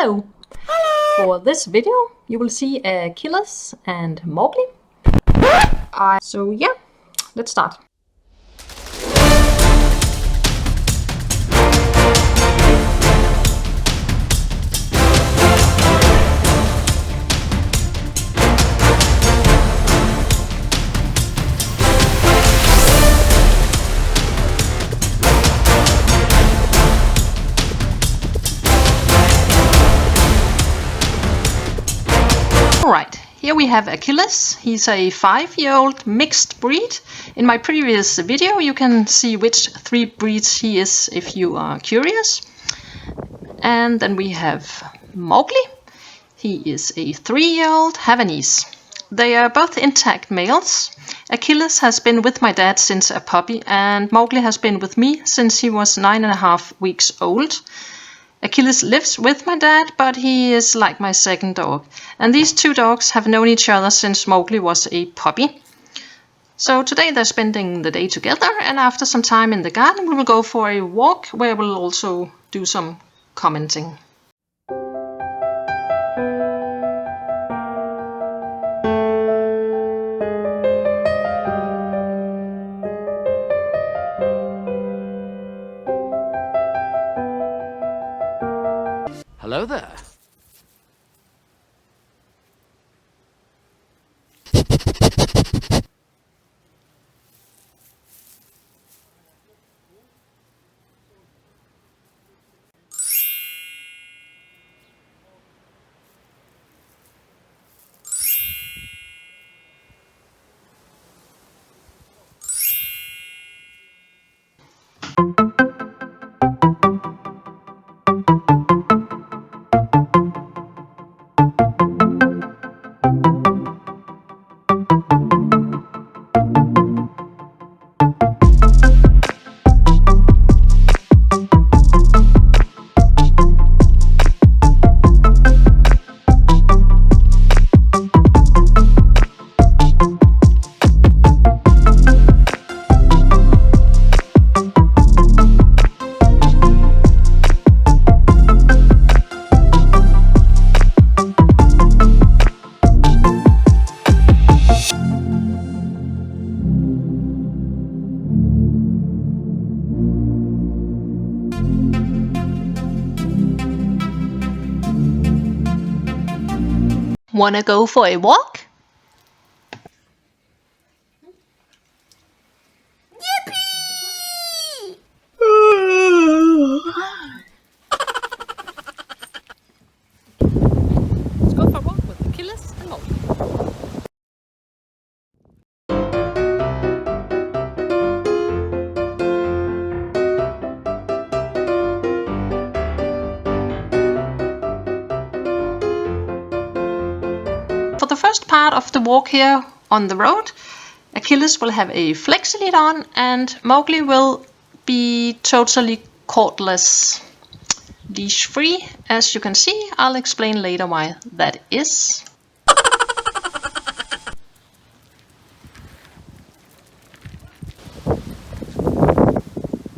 Hello! For this video you will see Achilles and Mowgli. So yeah, let's start. Alright, here we have Achilles. He's a 5-year-old mixed breed. In my previous video you can see which 3 breeds he is if you are curious. And then we have Mowgli. He is a 3-year-old Havanese. They are both intact males. Achilles has been with my dad since a puppy, and Mowgli has been with me since he was 9.5 weeks old. Achilles lives with my dad, but he is like my second dog. And these 2 dogs have known each other since Mowgli was a puppy. So today they're spending the day together, and after some time in the garden we will go for a walk where we'll also do some commenting. Hello there. Wanna go for a walk? Let's go for a walk with Achilles and Mowgli. For the first part of the walk here on the road, Achilles will have a flexi lead on and Mowgli will be totally cordless, leash free. As you can see, I'll explain later why that is.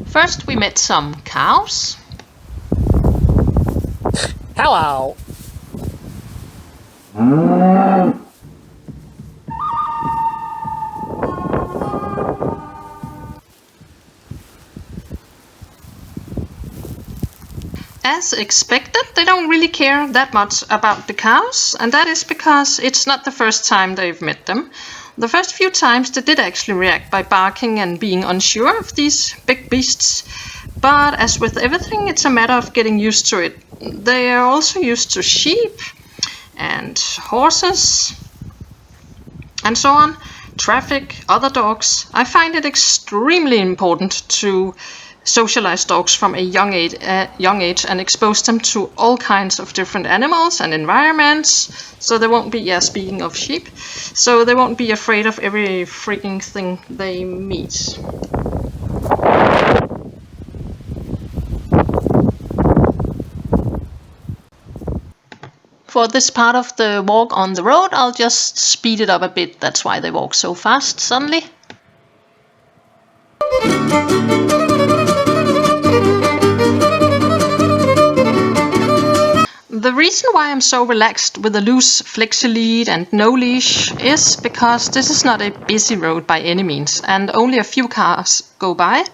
First we met some cows. Hello. As expected, they don't really care that much about the cows, and that is because it's not the first time they've met them. The first few times they did actually react by barking and being unsure of these big beasts, but as with everything, it's a matter of getting used to it. They are also used to sheep and horses and so on, traffic, other dogs. I find it extremely important to socialize dogs from a young age and expose them to all kinds of different animals and environments, so they won't be, speaking of sheep, so they won't be afraid of every freaking thing they meet. For this part of the walk on the road, I'll just speed it up a bit. That's why they walk so fast suddenly. The reason why I'm so relaxed with a loose flexi lead and no leash is because this is not a busy road by any means, and only a few cars go by.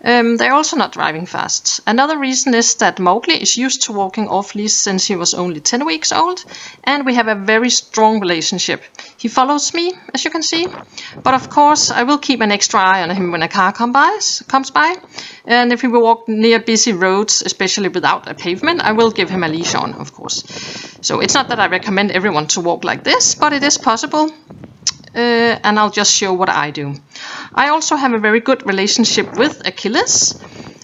They're also not driving fast. Another reason is that Mowgli is used to walking off-leash since he was only 10 weeks old, and we have a very strong relationship. He follows me, as you can see, but of course I will keep an extra eye on him when a car comes by, and if we walk near busy roads, especially without a pavement, I will give him a leash on, of course. So it's not that I recommend everyone to walk like this, but it is possible. And I'll just show what I do. I also have a very good relationship with Achilles,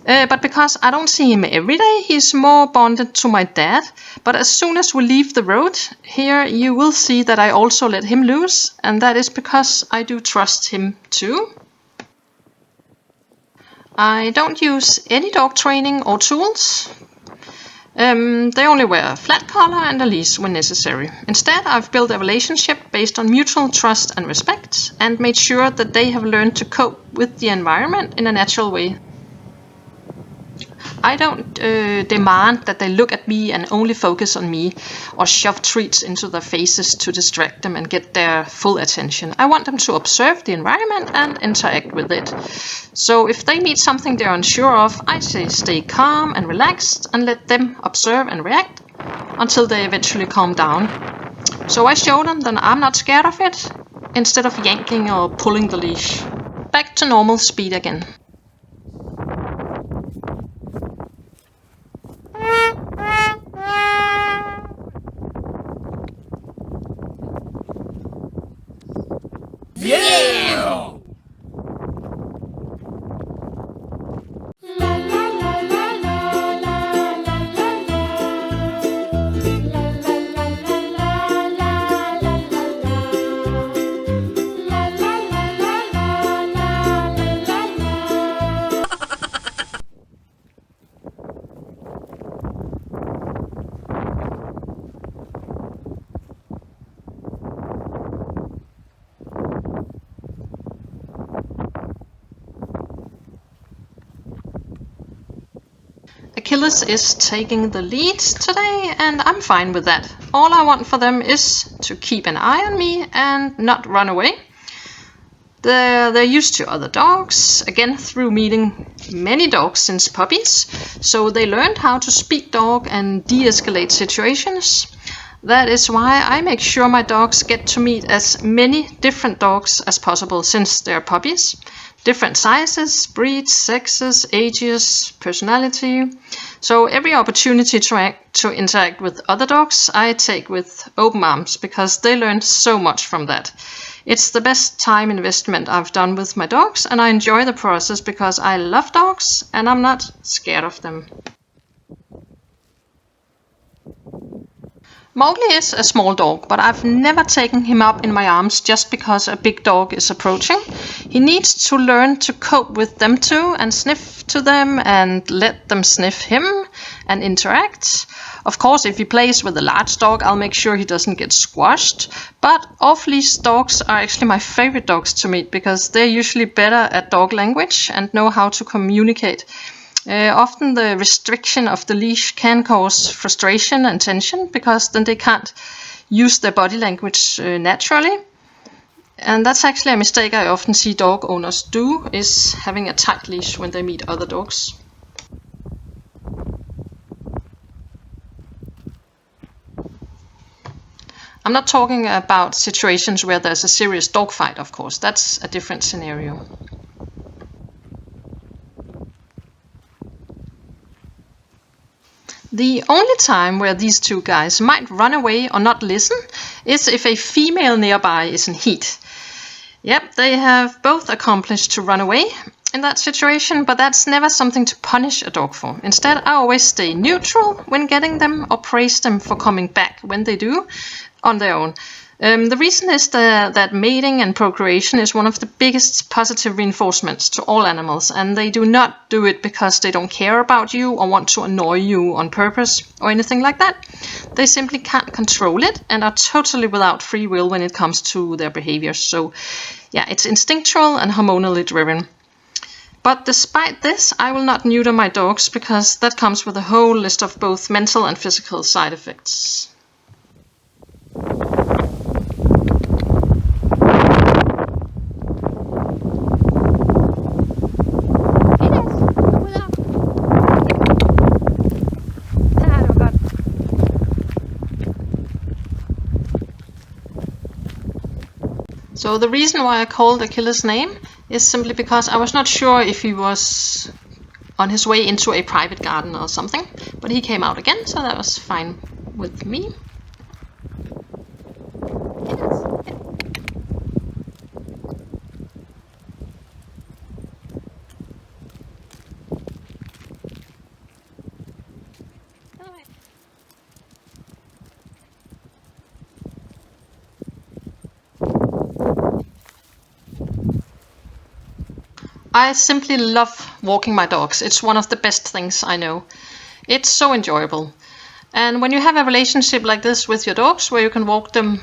but because I don't see him every day, he's more bonded to my dad. But as soon as we leave the road, here you will see that I also let him loose, and that is because I do trust him too. I don't use any dog training or tools. They only wear a flat collar and a leash when necessary. Instead, I've built a relationship based on mutual trust and respect, and made sure that they have learned to cope with the environment in a natural way. I don't demand that they look at me and only focus on me, or shove treats into their faces to distract them and get their full attention. I want them to observe the environment and interact with it. So if they meet something they're unsure of, I say stay calm and relaxed and let them observe and react until they eventually calm down. So I show them that I'm not scared of it, instead of yanking or pulling the leash. Back to normal speed again. Yeah! Achilles is taking the lead today, and I'm fine with that. All I want for them is to keep an eye on me and not run away. They're used to other dogs, again through meeting many dogs since puppies, so they learned how to speak dog and de-escalate situations. That is why I make sure my dogs get to meet as many different dogs as possible since they're puppies. Different sizes, breeds, sexes, ages, personality. So every opportunity to interact with other dogs I take with open arms, because they learn so much from that. It's the best time investment I've done with my dogs, and I enjoy the process because I love dogs and I'm not scared of them. Mowgli is a small dog, but I've never taken him up in my arms just because a big dog is approaching. He needs to learn to cope with them too, and sniff to them and let them sniff him and interact. Of course, if he plays with a large dog, I'll make sure he doesn't get squashed. But off-leash dogs are actually my favorite dogs to meet, because they're usually better at dog language and know how to communicate. Often the restriction of the leash can cause frustration and tension, because then they can't use their body language naturally. And that's actually a mistake I often see dog owners do, is having a tight leash when they meet other dogs. I'm not talking about situations where there's a serious dog fight, of course. That's a different scenario. The only time where these two guys might run away or not listen is if a female nearby is in heat. Yep, they have both accomplished to run away in that situation, but that's never something to punish a dog for. Instead, I always stay neutral when getting them, or praise them for coming back when they do on their own. The reason is that mating and procreation is one of the biggest positive reinforcements to all animals, and they do not do it because they don't care about you or want to annoy you on purpose or anything like that. They simply can't control it and are totally without free will when it comes to their behaviors. So yeah, it's instinctual and hormonally driven. But despite this, I will not neuter my dogs because that comes with a whole list of both mental and physical side effects. So the reason why I called Achilles' name is simply because I was not sure if he was on his way into a private garden or something, but he came out again, so that was fine with me. I simply love walking my dogs. It's one of the best things I know. It's so enjoyable. And when you have a relationship like this with your dogs, where you can walk them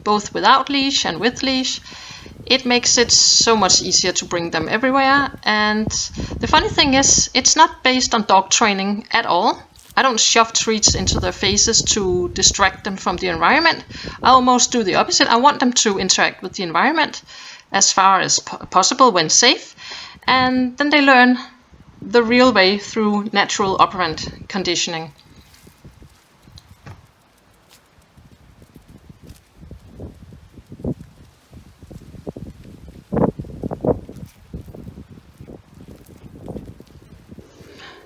both without leash and with leash, it makes it so much easier to bring them everywhere. And the funny thing is, it's not based on dog training at all. I don't shove treats into their faces to distract them from the environment. I almost do the opposite. I want them to interact with the environment as far as possible when safe. And then they learn the real way through natural operant conditioning.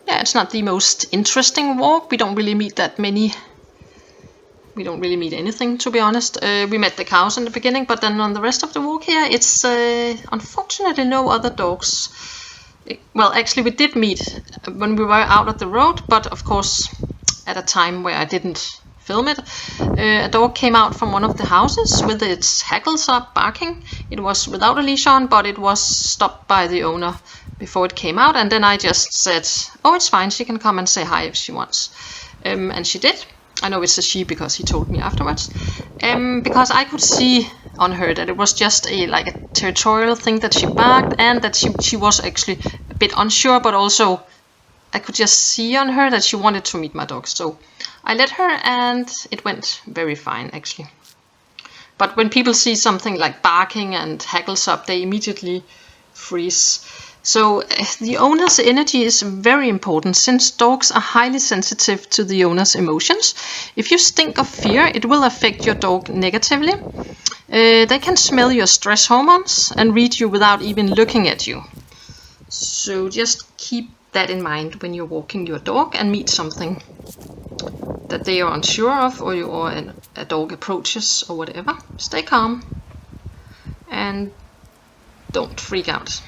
Yeah, it's not the most interesting walk. We don't really meet that many. We don't really meet anything, to be honest. We met the cows in the beginning, but then on the rest of the walk here, it's unfortunately no other dogs. Well, actually we did meet when we were out at the road, but of course at a time where I didn't film it. A dog came out from one of the houses with its hackles up, barking. It was without a leash on, but it was stopped by the owner before it came out, and then I just said, oh, it's fine, she can come and say hi if she wants. And she did. I know it's a she because he told me afterwards. Because I could see on her that it was just a territorial thing that she barked, and that she was actually a bit unsure, but also I could just see on her that she wanted to meet my dog. So I let her, and it went very fine actually. But when people see something like barking and hackles up, they immediately freeze. So the owner's energy is very important, since dogs are highly sensitive to the owner's emotions. If you stink of fear, it will affect your dog negatively. They can smell your stress hormones and read you without even looking at you. So just keep that in mind when you're walking your dog and meet something that they are unsure of, or a dog approaches or whatever. Stay calm and don't freak out.